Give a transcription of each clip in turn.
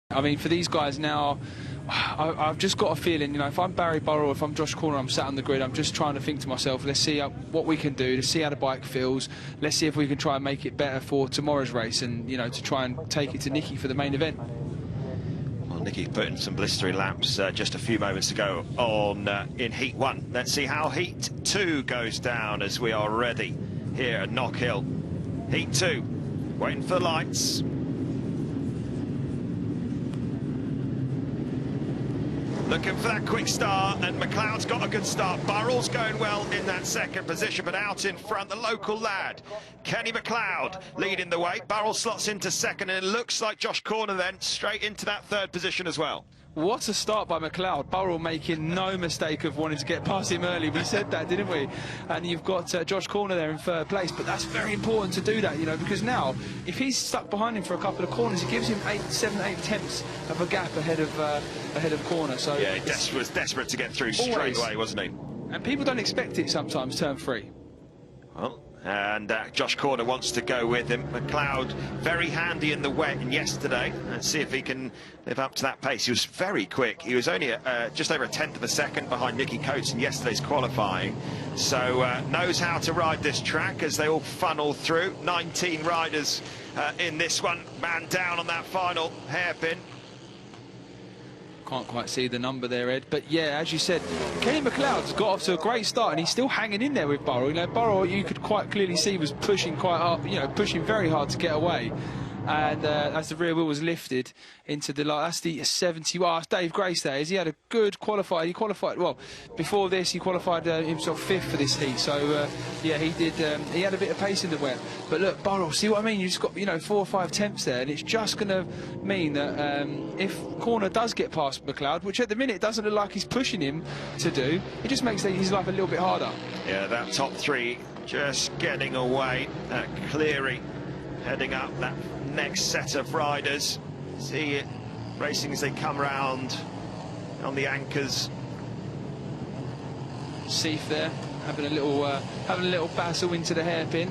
I mean, for these guys now, I've just got a feeling, you know, if I'm Barry Burrell, if I'm Josh Corner, I'm sat on the grid, I'm just trying to think to myself, let's see what we can do, to see how the bike feels, let's see if we can try and make it better for tomorrow's race and, you know, to try and take it to Nicky for the main event. Well, Nicky put in some blistering laps just a few moments ago on in Heat 1. Let's see how Heat 2 goes down as we are ready here at Knockhill. Heat 2, waiting for the lights. Looking for that quick start, and McLeod's got a good start. Burrell's going well in that second position, but out in front, the local lad, Kenny McLeod, leading the way. Burrell slots into second, and it looks like Josh Corner then straight into that third position as well. What a start by McLeod. Burrell making no mistake of wanting to get past him early. We said that, didn't we? And you've got Josh Corner there in third place, but that's very important to do that, you know, because now, if he's stuck behind him for a couple of corners, it gives him 7, 8 tenths of a gap ahead of Corner. So yeah, he was desperate to get through straight away, wasn't he? And people don't expect it sometimes, turn 3. Well, and Josh Corner wants to go with him. McLeod very handy in the wet yesterday. Let's see if he can live up to that pace. He was very quick. He was only just over a tenth of a second behind Nicky Coates in yesterday's qualifying. So knows how to ride this track as they all funnel through. 19 riders in this one. Man down on that final hairpin. Can't quite see the number there, Ed, but yeah, as you said, Kenny McLeod's got off to a great start and he's still hanging in there with Burrell. You know, Burrell, you could quite clearly see, was pushing quite hard, you know, pushing very hard to get away. And as the rear wheel was lifted into the light, that's the 70. Well, that's Dave Grace there. He had a good qualifier. He qualified, well, before this, he qualified himself 5th for this heat. So, yeah, he did. He had a bit of pace in the wet. But look, Burrell, see what I mean? You just got, you know, 4 or 5 tenths there. And it's just going to mean that if Corner does get past McLeod, which at the minute doesn't look like he's pushing him to do, it just makes his life a little bit harder. Yeah, that top 3 just getting away. Cleary heading up that next set of riders. See it racing as they come round on the anchors. Seif there having a little bassel into the hairpin.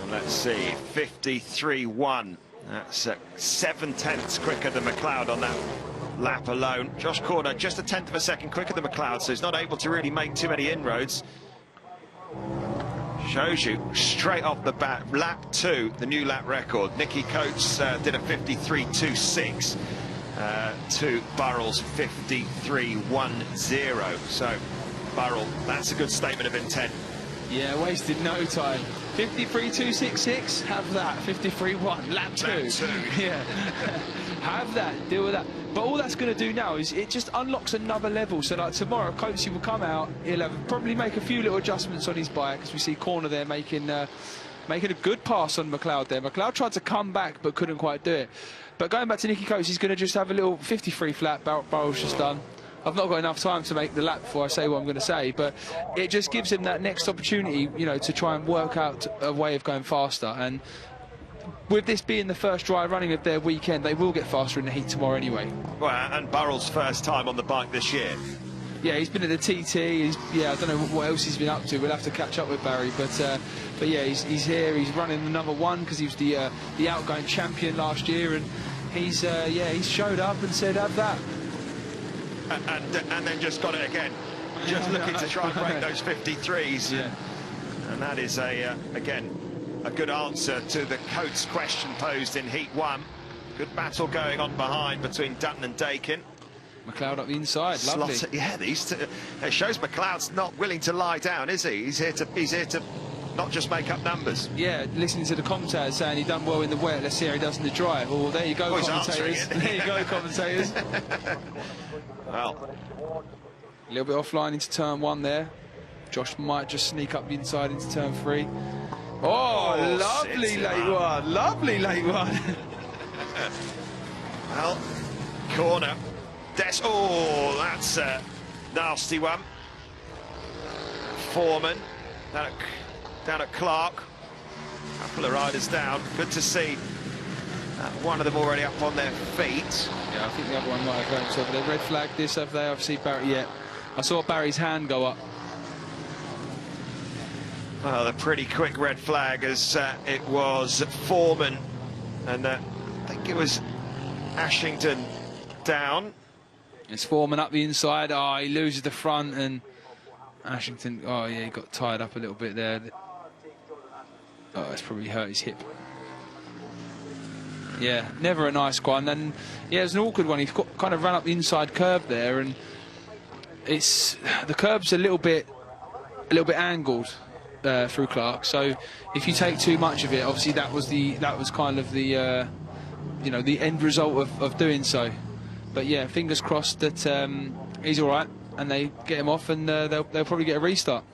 And let's see, 53.1. That's 7 tenths quicker than McLeod on that lap alone. Josh Corner just a tenth of a second quicker than McLeod, so he's not able to really make too many inroads. Shows you straight off the bat, lap 2, the new lap record. Nicky Coates did a 53.26 to Burrell's 53.10. So Burrell, that's a good statement of intent. Yeah, wasted no time. 53.266, have that. 53.1, lap 2. Yeah, have that, deal with that. But all that's going to do now is it just unlocks another level. So like tomorrow, Coatesy will come out, he'll probably make a few little adjustments on his bike, as we see Corner there making a good pass on McLeod there. McLeod tried to come back but couldn't quite do it. But going back to Nicky Coates, he's going to just have a little 53 flat, Burrell's just done. I've not got enough time to make the lap before I say what I'm going to say, but it just gives him that next opportunity, you know, to try and work out a way of going faster. And with this being the first dry running of their weekend, they will get faster in the heat tomorrow anyway. Well, and Burrell's first time on the bike this year. Yeah, he's been at the TT. Yeah, I don't know what else he's been up to. We'll have to catch up with Barry, but yeah, he's here. He's running the number 1 because he was the outgoing champion last year, and he's showed up and said, "Have that." And then just got it again. Just looking to try and break those 53s. Yeah. And that is, again, a good answer to the Coates question posed in Heat 1. Good battle going on behind between Dutton and Dakin. McLeod up the inside, lovely. Yeah, these two, it shows McLeod's not willing to lie down, is he? He's here to not just make up numbers. Yeah, listening to the commentators saying he done well in the wet, let's see how he does in the dry. Oh, there you go, commentators. There you go, commentators. Well, a little bit offline into turn 1 there. Josh might just sneak up the inside into turn 3. Oh, lovely late one. Lovely late one. Well, Corner. Oh, that's a nasty one. Foreman down at Clark. A couple of riders down. Good to see one of them already up on their feet. Yeah, I think the other one might have hurt himself. They red flagged this, have they? I've seen Barry yet. I saw Barry's hand go up. Well, a pretty quick red flag as it was Foreman, and I think it was Ashington down. It's Foreman up the inside. Oh, he loses the front, and Ashington, oh yeah, he got tied up a little bit there. Oh, it's probably hurt his hip. Yeah, never a nice one. And yeah, it's an awkward one. He's kind of ran up the inside curb there, and the curb's a little bit angled through Clark. So if you take too much of it, obviously that was kind of the you know, the end result of doing so. But yeah, fingers crossed that he's all right, and they get him off, and they'll probably get a restart.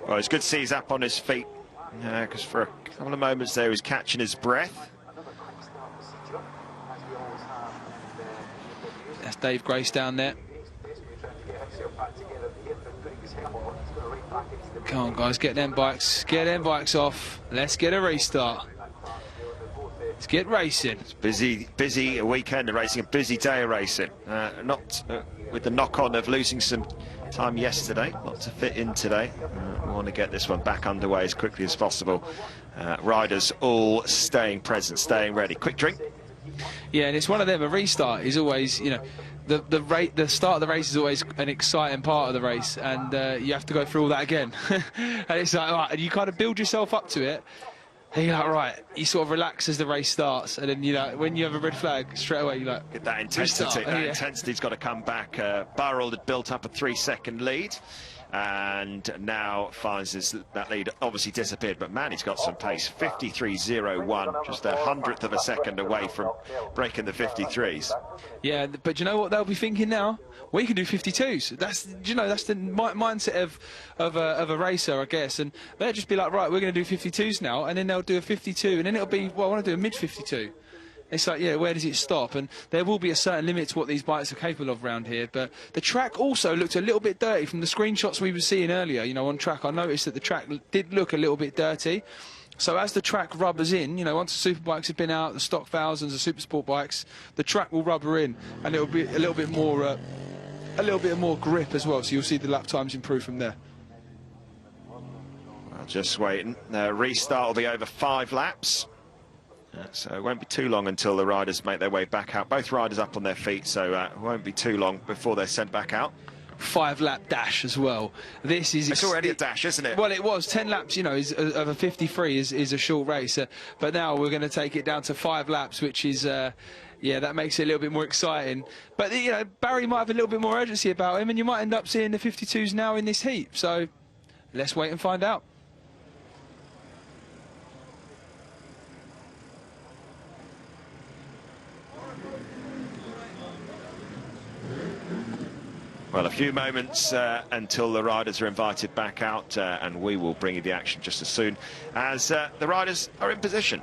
Well, it's good to see he's up on his feet, because for a couple of moments there he was catching his breath. That's Dave Grace down there. Come on, guys, get them bikes off. Let's get a restart. Let's get racing. It's busy weekend of racing, a busy day of racing. Not with the knock-on of losing some time yesterday, not to fit in today. We want to get this one back underway as quickly as possible. Riders all staying present, staying ready. Quick drink. Yeah, and it's one of them. A restart is always, you know, the start of the race is always an exciting part of the race, and you have to go through all that again. And it's like, right, and you kind of build yourself up to it. And you're like, right, you sort of relax as the race starts, and then, you know, when you have a red flag, straight away you're like, get that intensity. Restart. That intensity's got to come back. Burrell had built up a 3-second lead, and now finds that lead obviously disappeared. But man, he's got some pace. 53.01, just 100th of a second away from breaking the 53s. Yeah, but you know what they'll be thinking now? We can do 52s. That's, you know, that's the mindset of a racer, I guess. And they'll just be like, right, we're going to do 52s now, and then they'll do a 52, and then it'll be, well, I want to do a mid 52. It's like, yeah, where does it stop? And there will be a certain limit to what these bikes are capable of around here. But the track also looked a little bit dirty from the screenshots we were seeing earlier. You know, on track, I noticed that the track did look a little bit dirty. So as the track rubbers in, you know, once the super bikes have been out, the stock thousands, the super sport bikes, the track will rubber in, and it'll be a little bit more grip as well. So you'll see the lap times improve from there. Well, just waiting. Restart will be over 5 laps. So it won't be too long until the riders make their way back out. Both riders up on their feet, so it won't be too long before they're sent back out. 5-lap dash as well. This is... It's already a dash, isn't it? Well, it was. 10 laps, you know, of a 53 is a short race. But now we're going to take it down to 5 laps, which is... yeah, that makes it a little bit more exciting. But, you know, Barry might have a little bit more urgency about him, and you might end up seeing the 52s now in this heat. So let's wait and find out. Well, a few moments until the riders are invited back out, and we will bring you the action just as soon as the riders are in position.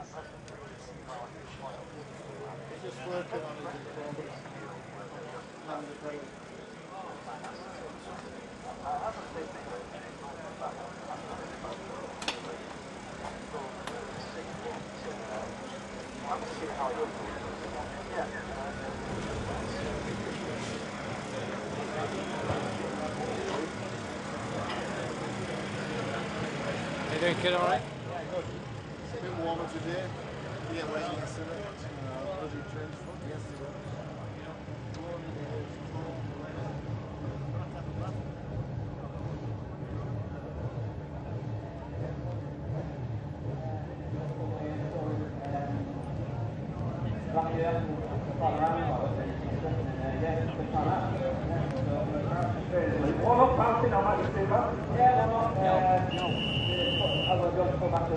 You doing good, all right? Yeah, good. It's a bit warmer today. Yeah, well, yesterday.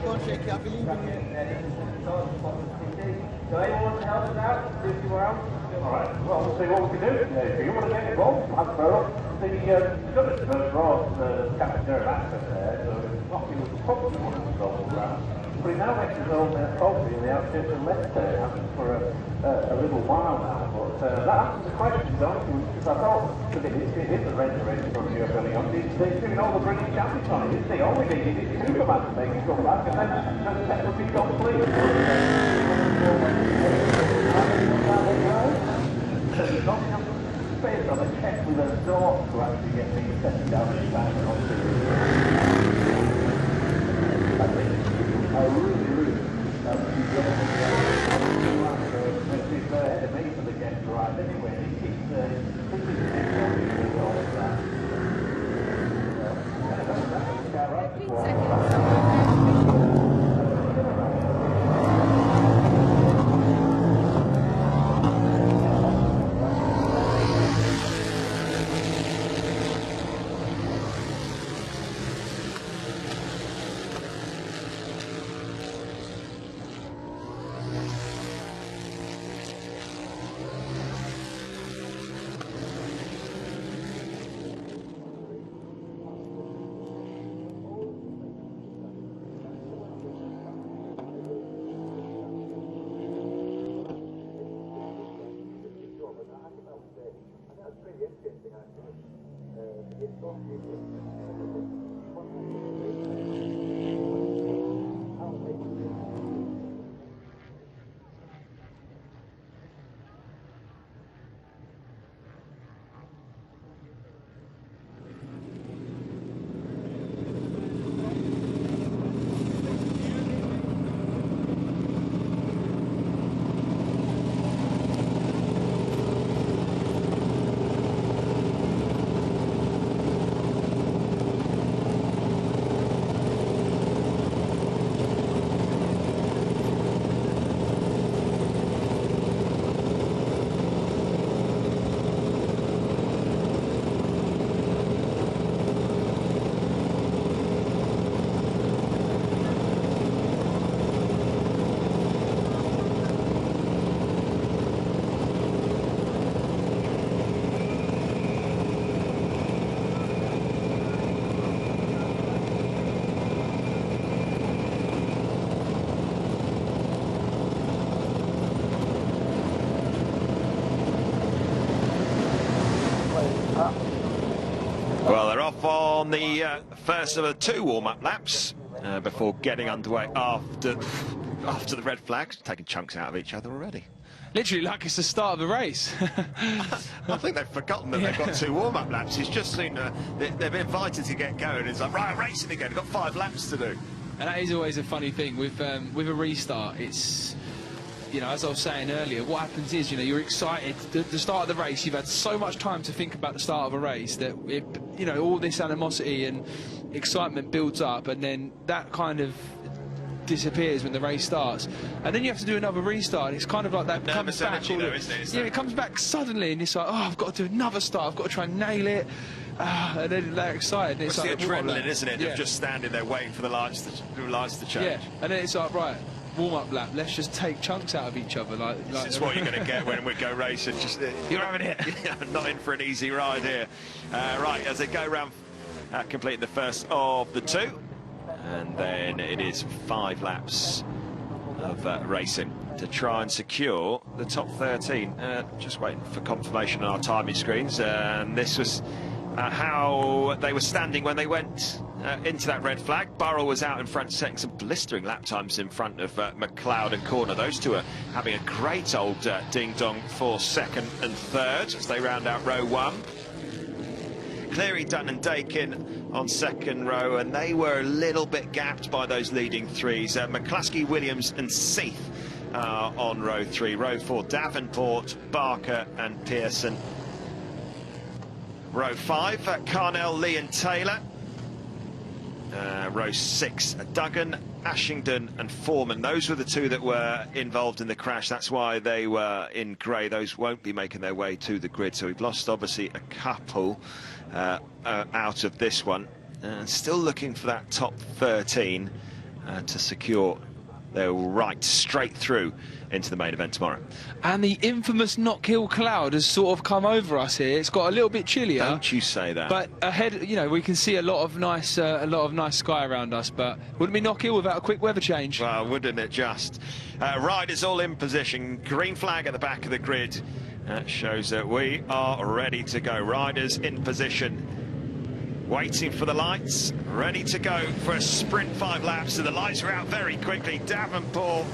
Don't shake it, I believe in you. So anyone wants to help us out, if you around? Alright, well, we'll see what we can do. If you want to get involved, that's fair enough. You've got the first row, the cafeteria access there, so Knockhill was probably one of the goals around. But he now makes his own trophy in the outskirts of Leicester. It happened for a little while now. But that answers the question, because I thought that it is a red race from you early on. They're doing all the British champions on it. It's the only thing you need to do for man to make it come back, and then the set will be complete. There's not enough space on a check with a door to actually get things set down and back and onto I think I really Well, they're off on the first of the 2 warm-up laps before getting underway after the red flags, taking chunks out of each other already. Literally like it's the start of the race. I think they've forgotten that they've got 2 warm-up laps. It's just seen they've been invited to get going. It's like, right, racing again. We've got 5 laps to do. And that is always a funny thing with a restart. It's, you know, as I was saying earlier, what happens is, you know, you're excited. The start of the race, you've had so much time to think about the start of a race that, you know, all this animosity and excitement builds up, and then that kind of disappears when the race starts. And then you have to do another restart. It's kind of like that comes back. Energy, though, isn't it? Yeah, it comes back suddenly, and it's like, oh, I've got to do another start. I've got to try and nail it. And then they're excited. It's like the adrenaline, isn't it? Yeah. Of just standing there waiting for the lights to change. Yeah, and then it's like, right, warm-up lap, let's just take chunks out of each other. This is what you're going to get when we go racing. Just You're having it. Not in for an easy ride here. Right, as they go round, completing the first of the 2, and then it is 5 laps of racing to try and secure the top 13. Just waiting for confirmation on our timing screens. This was how they were standing when they went into that red flag. Burrell was out in front, setting some blistering lap times in front of McLeod and Corner. Those 2 are having a great old ding-dong for 2nd and 3rd as they round out row 1. Cleary, Dunn and Dakin on 2nd row, and they were a little bit gapped by those leading 3s. McCluskey, Williams and Seath on row 3. Row 4, Davenport, Barker and Pearson. Row 5, Carnell, Lee and Taylor. Row 6, Duggan, Ashington and Foreman. Those were the 2 that were involved in the crash. That's why they were in grey. Those won't be making their way to the grid. So we've lost, obviously, a couple out of this one. Still looking for that top 13 to secure their right straight through into the main event tomorrow. And the infamous Knockhill cloud has sort of come over us here. It's got a little bit chillier. Don't you say that. But ahead, you know, we can see a lot of nice sky around us. But wouldn't be Knockhill without a quick weather change. Well, wouldn't it just? Riders all in position. Green flag at the back of the grid. That shows that we are ready to go. Riders in position. Waiting for the lights, ready to go for a sprint 5 laps, and the lights are out very quickly. Burrell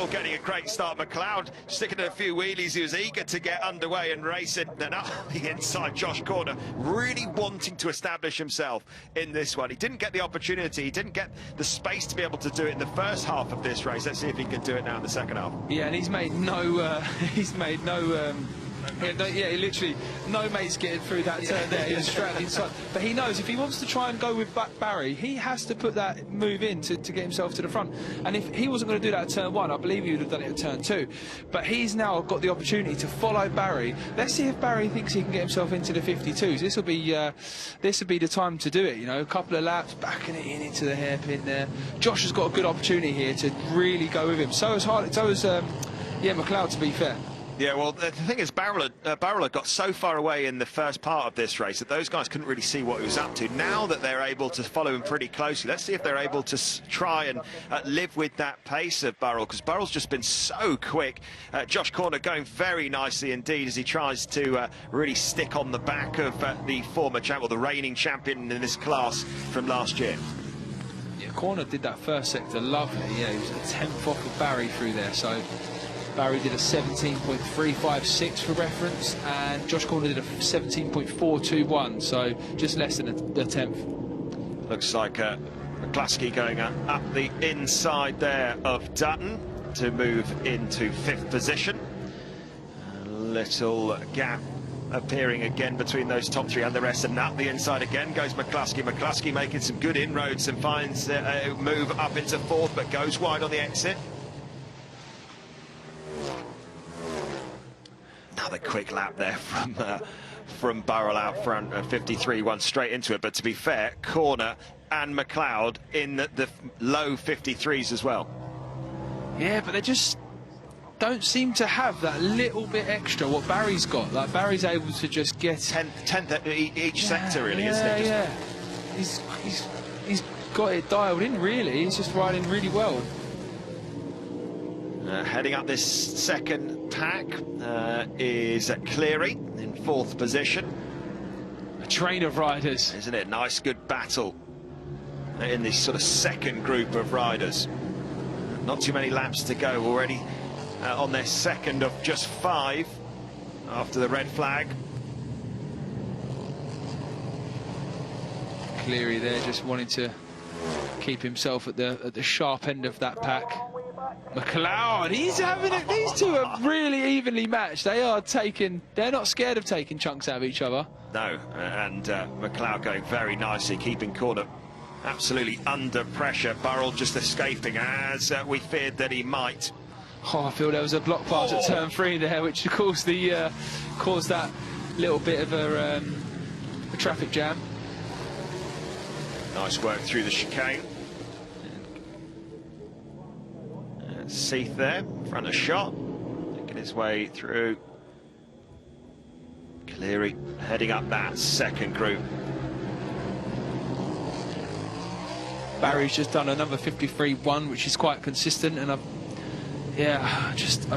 getting a great start. McLeod sticking to a few wheelies. He was eager to get underway and racing. Then up the inside, Josh Corner really wanting to establish himself in this one. He didn't get the opportunity, he didn't get the space to be able to do it in the first half of this race. Let's see if he can do it now in the second half. Yeah, and he's made no Yeah, he literally, no mates getting through that turn there. He was straight on the inside. But he knows if he wants to try and go with Barry, he has to put that move in to get himself to the front. And if he wasn't going to do that at turn 1, I believe he would have done it at turn 2. But he's now got the opportunity to follow Barry. Let's see if Barry thinks he can get himself into the 52s. This will be the time to do it. You know, a couple of laps, backing it in into the hairpin there. Josh has got a good opportunity here to really go with him. So has McLeod, to be fair. Yeah, well, the thing is, Barrel had got so far away in the first part of this race that those guys couldn't really see what he was up to. Now that they're able to follow him pretty closely, let's see if they're able to try and live with that pace of Barrel, because Barrel's just been so quick. Josh Corner going very nicely indeed as he tries to really stick on the back of the former champ, or the reigning champion in this class from last year. Yeah, Corner did that first sector lovely. Yeah, he was a 10th off of Barry through there, so Barry did a 17.356 for reference, and Josh Corner did a 17.421, so just less than a 10th. Looks like McCluskey going up the inside there of Dutton to move into 5th position. A little gap appearing again between those top 3 and the rest, and up the inside again goes McCluskey. McCluskey making some good inroads and finds a move up into 4th, but goes wide on the exit. Another quick lap there from Burrell out front, 53, one straight into it. But to be fair, Corner and McLeod in the low 53s as well. Yeah, but they just don't seem to have that little bit extra what Barry's got. Like, Barry's able to just get 10th each sector, really, isn't it? Yeah, he's got it dialed in, really. He's just riding really well. Heading up this second pack is Cleary in 4th position. A train of riders. Isn't it? Nice, good battle in this sort of second group of riders. Not too many laps to go already on their second of just 5 after the red flag. Cleary there just wanting to keep himself at the sharp end of that pack. McLeod, he's having it. These two are really evenly matched. They're not scared of taking chunks out of each other. No, and McLeod going very nicely, keeping Corner absolutely under pressure. Burrell just escaping as we feared that he might. Oh, I feel there was a block pass at turn 3 there, which caused that little bit of a traffic jam. Nice work through the chicane. Seath there, front of shot, making his way through. Cleary heading up that second group. Barry's just done another 53.1, which is quite consistent, and I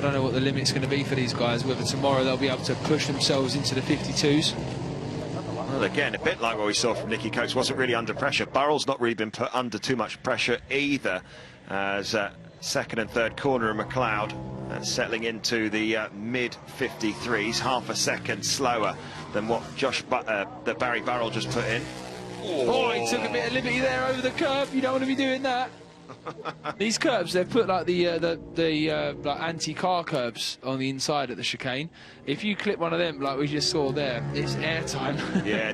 don't know what the limit's going to be for these guys, whether tomorrow they'll be able to push themselves into the 52s. Well, again, a bit like what we saw from Nicky Coates, wasn't really under pressure. Burrell's not really been put under too much pressure either, as second and third Corner and McLeod settling into the mid 53s, half a second slower than what Barry Burrell just put in. Oh, he took a bit of liberty there over the curb. You don't want to be doing that. These curbs, they've put like the like anti-car curbs on the inside of the chicane. If you clip one of them, like we just saw there, it's airtime. Yeah,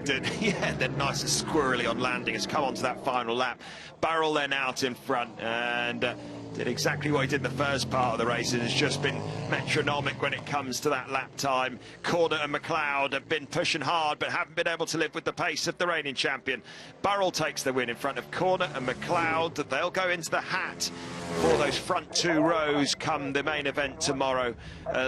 they're nice and squirrely on landing. It's come on to that final lap. Burrell then out in front and did exactly what he did in the first part of the race, and has just been metronomic when it comes to that lap time. Corner and McLeod have been pushing hard but haven't been able to live with the pace of the reigning champion. Burrell takes the win in front of Corner and McLeod. They'll go into the hat for those front 2 rows come the main event tomorrow.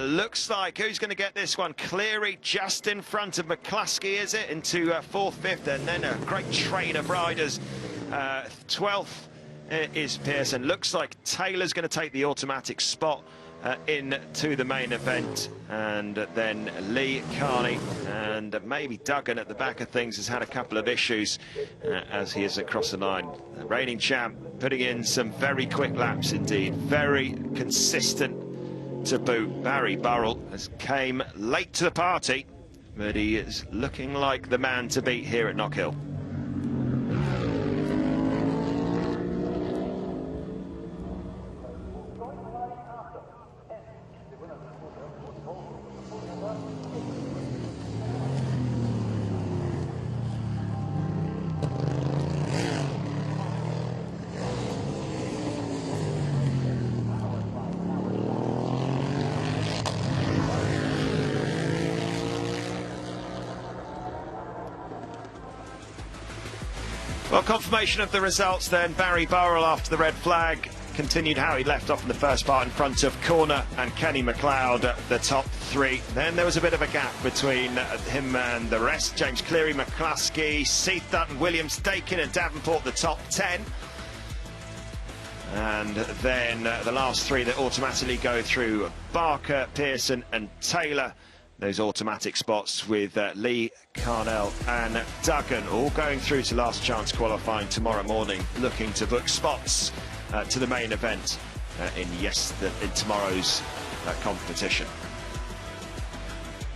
Looks like who's going to get this one? Cleary just in front of McCluskey, is it? Into 4th, 5th, and then a great train of riders. 12th is Pearson. Looks like Taylor's going to take the automatic spot into the main event, and then Lee, Carney, and maybe Duggan at the back of things has had a couple of issues as he is across the line. The reigning champ putting in some very quick laps indeed, very consistent to boot. Barry Burrell has came late to the party, but he is looking like the man to beat here at Knockhill. confirmation of the results then. Barry Burrell after the red flag continued how he left off in the first part in front of Corner and Kenny McLeod at the top three. Then there was a bit of a gap between him and the rest. James Cleary, McCluskey, Seath, Dutton, Williams, Dakin and Davenport the top 10. And then the last three that automatically go through: Barker, Pearson and Taylor. Those automatic spots with Lee, Carnell and Duggan all going through to last chance qualifying tomorrow morning, looking to book spots to the main event in tomorrow's competition.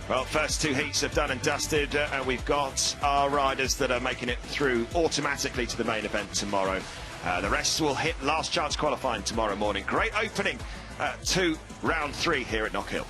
Well, first two heats have done and dusted, and we've got our riders that are making it through automatically to the main event tomorrow. The rest will hit last chance qualifying tomorrow morning. Great opening to round 3 here at Knockhill.